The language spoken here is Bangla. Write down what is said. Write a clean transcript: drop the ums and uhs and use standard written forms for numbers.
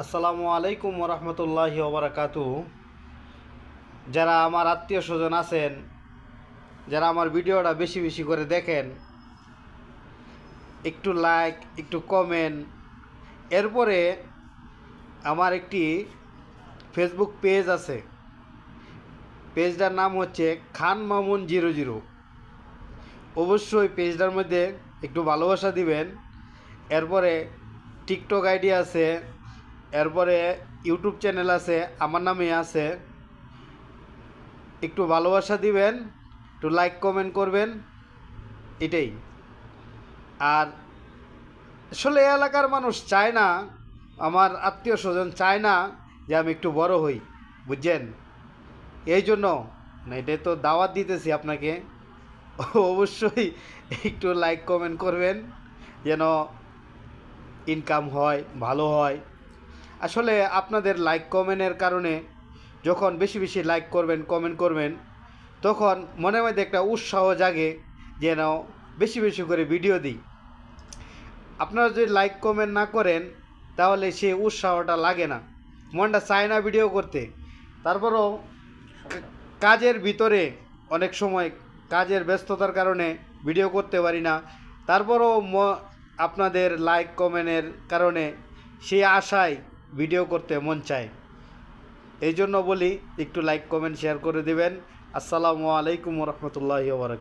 আসসালামু আলাইকুম ওরহমতুল্লাহি ওবরাকাতু। যারা আমার আত্মীয় স্বজন আছেন, যারা আমার ভিডিওটা বেশি বেশি করে দেখেন, একটু লাইক, একটু কমেন্ট। এরপরে আমার একটি ফেসবুক পেজ আছে, পেজটার নাম হচ্ছে খান মামুন 00। অবশ্যই পেজটার মধ্যে একটু ভালোবাসা দিবেন। এরপরে টিকটক আইডি আছে, এরপরে ইউটিউব চ্যানেল আছে, আমার নামে আছে। একটু ভালোবাসা দিবেন, একটু লাইক কমেন্ট করবেন, এটাই। আর আসলে এই এলাকার মানুষ চায় না, আমার আত্মীয় স্বজন চায় না যে আমি একটু বড় হই, বুঝছেন? এই জন্য না, এটাই তো দাওয়াত দিতেছি আপনাকে। অবশ্যই একটু লাইক কমেন্ট করবেন, যেন ইনকাম হয়, ভালো হয়। আসলে আপনাদের লাইক কমেন্টের কারণে, যখন বেশি বেশি লাইক করবেন, কমেন্ট করবেন, তখন মনের মধ্যে একটা উৎসাহ জাগে যেন বেশি বেশি করে ভিডিও দিই। আপনারা যদি লাইক কমেন্ট না করেন, তাহলে সেই উৎসাহটা লাগে না, মনটা চায় না ভিডিও করতে। তারপরও কাজের ভিতরে অনেক সময় কাজের ব্যস্ততার কারণে ভিডিও করতে পারি না। তারপরও আপনাদের লাইক কমেন্টের কারণে সেই আশায় ভিডিও করতে মন চায়। এই জন্য বলি, একটু লাইক কমেন্ট শেয়ার করে দিবেন। আসসালামু আলাইকুম রহমতুল্লাহি ওয়া বারাকাতুহু।